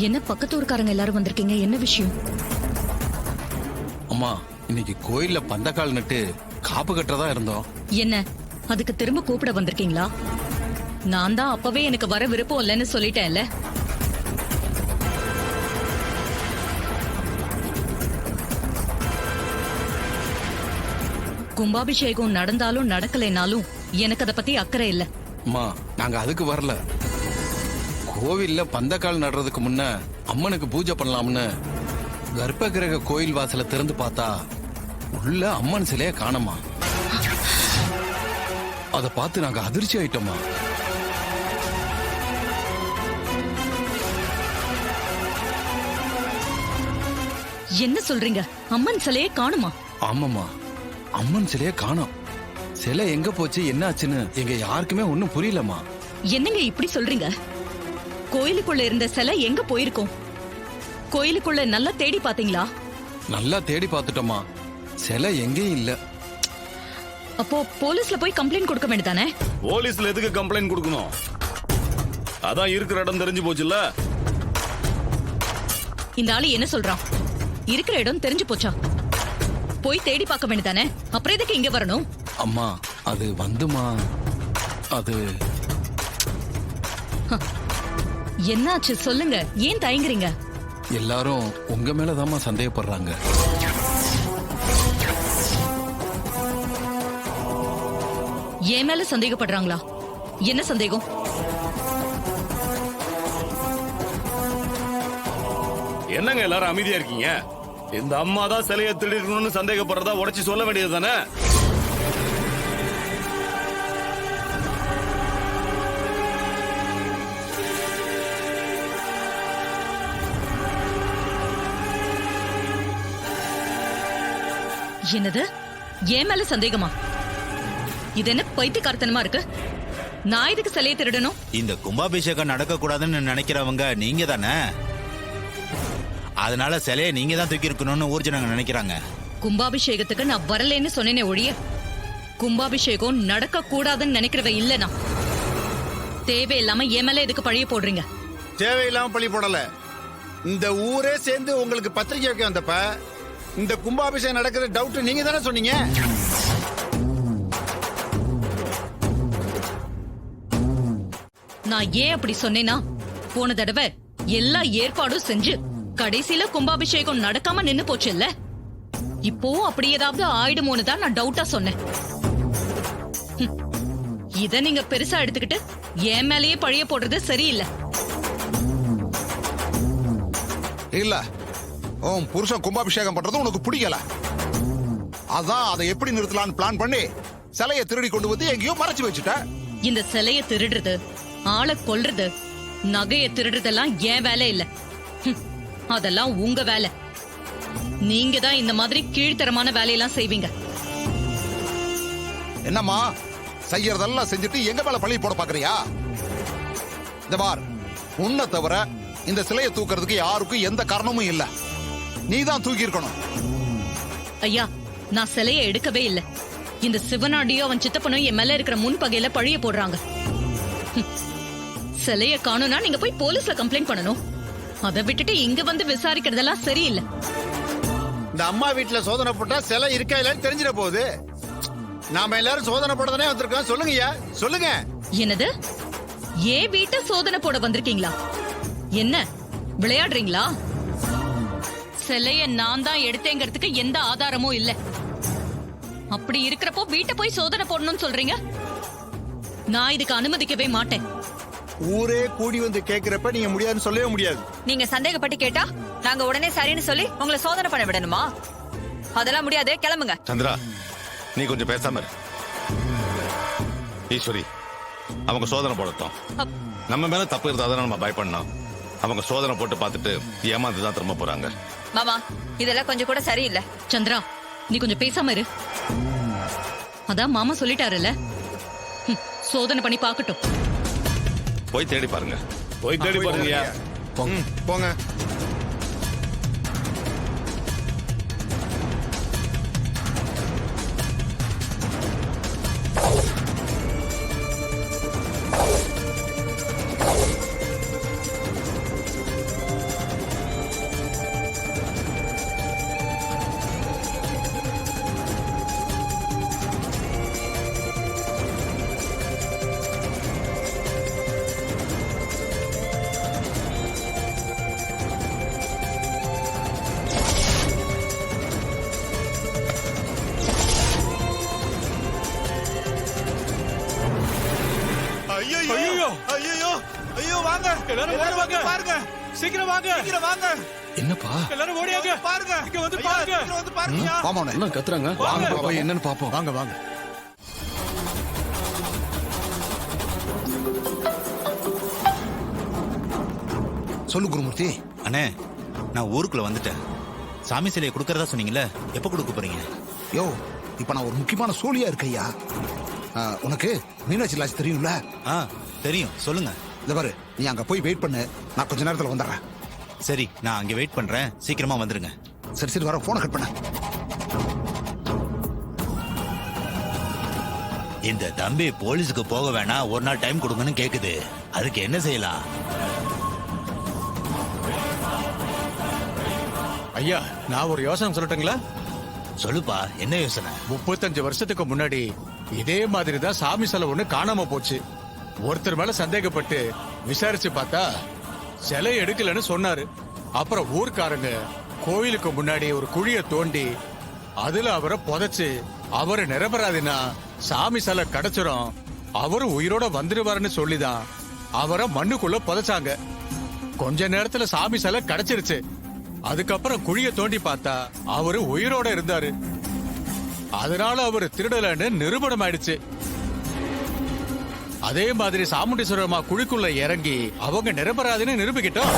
என்ன பக்கத்தூர்காரங்க எல்லாரும் வந்திருக்கீங்க, என்ன விஷயம்? அம்மா, இன்னைக்கு கோயில்ல பந்தக்கால் நட்டு காப்பு கட்டுறதா இருந்தோம். என்ன அதுக்கு திரும்ப கூப்பிட வந்திருக்கீங்களா? நான் தான் அப்பவே எனக்கு வர விருப்பம் இல்லைன்னு சொல்லிட்டேன்ல. கும்பாபிஷேகம் நடந்தாலும் நடக்கலைனாலும் எனக்கு அதை பத்தி அக்கறை இல்ல. அம்மா, நாங்க அதுக்கு வரல. கோவில்ல பந்தக்கால் நடுறதுக்கு முன்ன அம்மனுக்கு பூஜை பண்ணலாம்னு கர்ப்ப கிரக கோயில் வாசல திறந்து பார்த்தா உள்ள அம்மன் சிலைய காணோமா. அத பார்த்து நாங்க அதிர்ச்சி ஆயிட்டோமா. என்ன சொல்றீங்க? அம்மன் சிலையே காணுமா? ஆமாமா, அம்மன் சிலைய காணோம். சிலை எங்க போச்சு, என்ன ஆச்சுன்னு எங்க யாருக்குமே ஒண்ணும் புரியலமா. என்னங்க இப்படி சொல்றீங்க? கோயிலுக்குள்ள இருந்த சிலை எங்க போயிருக்கும்? கோயிலுக்குள்ள நல்லா தேடி பாத்தீங்களா? நல்லா தேடி பார்த்துட்டோமா, சிலை எங்கேயும் இல்ல. அப்போ போலீஸ்ல போய் கம்ப்ளைண்ட் கொடுக்க வேண்டியதானே? போலீஸ்ல எதுக்கு கம்ப்ளைண்ட் கொடுக்கணும்? அதான் இருக்கிற இடம் தெரிஞ்சு போச்சுல்ல. இந்த ஆளு என்ன சொல்றான்? இருக்கிற இடம் தெரிஞ்சு போச்சா? போய் தேடி பார்க்க வேண்டியதானே? அப்புறம் எதுக்கு இங்க வரணும்? அம்மா, அது வந்துமா, அது என்னாச்சு சொல்லுங்க, ஏன் தயங்குறீங்க? எல்லாரும் உங்க மேலதாம்மா சந்தேகப்படுறாங்க. என் மேல சந்தேகப்படுறாங்களா? என்ன சந்தேகம்? என்னங்க எல்லாரும் அமைதியா இருக்கீங்க? இந்த அம்மா தான் சிலையை திருடிக்கணும்னு சந்தேகப்படுறதா உடைச்சு சொல்ல வேண்டியது தானே? என்னது? என் மேல சந்தேகமா? இது என்ன பைத்தியக்காரத்தனமா இருக்கு? நான் இதுக்கு சிலையை திருடணும்? இந்த கும்பாபிஷேகம் நடக்க கூடாதுன்னு நினைக்கிறவங்க நீங்க தானே. அதனால சிலையை நீங்க தான் தூக்கி இருக்கணும்னு ஊர்ஜனங்க நினைக்கிறாங்க. கும்பாபிஷேகத்துக்கு நான் வரலன்னு சொன்னேனே ஒழிய கும்பாபிஷேகம் நடக்க கூடாதுன்னு நினைக்கிறவ இல்லனா. தேவையில்லாம என் மேல எதுக்கு பழிய போடுறீங்க? தேவையில்லாம பழி போடல. இந்த ஊரே சேர்ந்து உங்களுக்கு பத்திரிக்கை வைக்க வந்தப்ப இந்த கும்பாபிஷேகம் நடக்கிற டவுட் நீங்க தானே சொன்னீங்க. நான் ஏன் அப்படி சொன்னேனா, போன தடவை எல்லா ஏற்பாடும் செஞ்சு கடைசியில கும்பாபிஷேகம் நடக்காம நின்னு போச்சுல்ல. இப்போ அப்படி ஏதாவது ஆயிடுமோன்னு தான் நான் டவுட்டா சொன்னேன். இத நீங்க பெருசா எடுத்துக்கிட்டு என் மேலேயே பழிய போடுறது சரியில்லை. இல்ல, உன் புருஷன் கும்பாபிஷேகம் பண்றது உனக்கு பிடிக்கல. அதான் அதை எப்படி நிறுத்தலாம்னு பிளான் பண்ணி சிலையை திருடி கொண்டு வந்து எங்கேயோ மறைச்சு வச்சுட்ட. இந்த சிலைய திருடுறது, ஆளை கொல்றது, நகைய திருடுறதெல்லாம் என் வேலை இல்ல. அதெல்லாம் உங்க வேலை. நீங்க தான் இந்த மாதிரி கீழ்த்தரமான வேலையெல்லாம் செய்வீங்க. என்னம்மா, செய்யறதெல்லாம் செஞ்சுட்டு எங்க மேல பழி போட பாக்குறியா? இந்த பார், உன்னை தவிர இந்த சிலையை தூக்குறதுக்கு யாருக்கும் எந்த காரணமும் இல்ல. நீதான் தூக்கி இருக்கணும். ஐயா, நான் சிலைய எடுக்கவே இல்ல. இந்த சிவனாடியோ அவன் சித்தப்பனும் என் மேல இருக்கிற முன்பகையில பழிய போடுறாங்க. சிலைய காணும்னா நீங்க போய் போலீஸ்ல கம்ப்ளைண்ட் பண்ணணும். அதை விட்டுட்டு இங்க வந்து விசாரிக்கிறதெல்லாம் சரியில்லை. இந்த அம்மா வீட்டுல சோதனை போட்டா சிலை இருக்கா இல்லன்னு தெரிஞ்சிட போகுது. நாம எல்லாரும் சோதனை போடதானே வந்திருக்கோம். சொல்லுங்கய்யா, சொல்லுங்க. என்னது? ஏன் வீட்டை சோதனை போட வந்திருக்கீங்களா? என்ன விளையாடுறீங்களா? சிலைய நான் தான் எடுத்தேங்கிறதுக்கு எந்த ஆதாரமும் இல்ல. அப்படி இருக்கிறப்போ வீட்டை போய் சோதனை போடணும்னு சொல்றீங்க? நான் இதுக்கு அனுமதிக்கவே மாட்டேன். ஊரே கூடி வந்து கேக்குறப்ப நீங்க முடியாதுன்னு சொல்லவே முடியாது. நீங்க சந்தேகப்பட்டு கேட்டா நாங்க உடனே சரின்னு சொல்லி உங்களை சோதனை பண்ண விடணுமா? அதெல்லாம் முடியாது, கிளம்புங்க. சந்திரா, நீ கொஞ்சம் பேசாம இரு. ஈஸ்வரி, அவங்க சோதனை போடட்டும். நம்ம மேல தப்பு இருந்தாதான் நம்ம பயப்படணும். அவங்க சோதனை போட்டு பார்த்துட்டு ஏமாந்து தான் திரும்ப போறாங்க. மாமா, இதெல்லாம் கொஞ்சம் கூட சரியில்லை. சந்திரா, நீ கொஞ்சம் பேசாம இரு. அதான் மாமா சொல்லிட்டாருல்ல, சோதனை பண்ணி பார்க்கட்டும். போய் தேடி பாருங்க. போய் தேடி பாருங்கய்யா. போங்க. ஐயோ வாங்க எல்லாரும் வாங்க பாருங்க சீக்கிரம் வாங்க என்னப்பா எல்லாரும் ஓடியாங்க பாருங்க இங்க வந்து பாருங்க வாமாண்ணே என்ன கத்துறாங்க வாங்க போய் என்னன்னு பாப்போம் வாங்க வாங்க சொல்லு குருமூர்த்தி. அண்ணே நான் ஊருக்குள்ள வந்துட்டேன். சாமி சிலையை கொடுக்கறதா சொன்னீங்கல்ல, எப்ப கொடுக்க போறீங்க? யோ இப்ப நான் ஒரு முக்கியமான சோழியா இருக்கையா. உனக்கு மீனாட்சி லாட்ஜ் தெரியும்ல? தெரியும், சொல்லுங்க. இந்த பாரு, நீ அங்க போய் வெயிட் பண்ணு, நான் கொஞ்ச நேரத்துல வந்துடுறேன். சரி, நான் அங்க வெயிட் பண்றேன், சீக்கிரமா வந்துருங்க. சரி சரி, வர போனை கட் பண்ண. இந்த தம்பி போலீஸுக்கு போக வேணாம், ஒரு நாள் டைம் கொடுங்கன்னு கேக்குது. அதுக்கு என்ன செய்யலாம்? ஐயா, நான் ஒரு யோசனை சொல்லட்டுங்களா? சொல்லுப்பா, என்ன யோசனை? 35 வருஷத்துக்கு முன்னாடி இதே மாதிரி தான் சாமி சிலை ஒண்ணு காணாம போச்சு. ஒருத்தர் மேல சந்தேகப்பட்டு விசாரிச்சு பார்த்தா சிலை எடுக்கலன்னு சொன்னாரு. அப்புறம் ஊர்க்காரங்க கோயிலுக்கு முன்னாடி ஒரு குழிய தோண்டி அதுல அவரை புதைச்சு, அவரு நிரபராதினா சாமி சிலை கிடைச்சிரும், அவரு உயிரோட வந்துருவாருன்னு சொல்லிதான் அவரை மண்ணுக்குள்ள புதைச்சாங்க. கொஞ்ச நேரத்துல சாமி சிலை கிடைச்சிருச்சு. அதுக்கப்புறம் குழிய தோண்டி பார்த்தா அவரு உயிரோட இருந்தாரு. அதனால அவரு திருடலன்னு நிரூபணம் ஆயிடுச்சு. அதே மாதிரி சாமுண்டீஸ்வரமா குழிக்குள்ள இறங்கி அவங்க நிரபராதின்னு நிரூபிக்கிட்டோம்.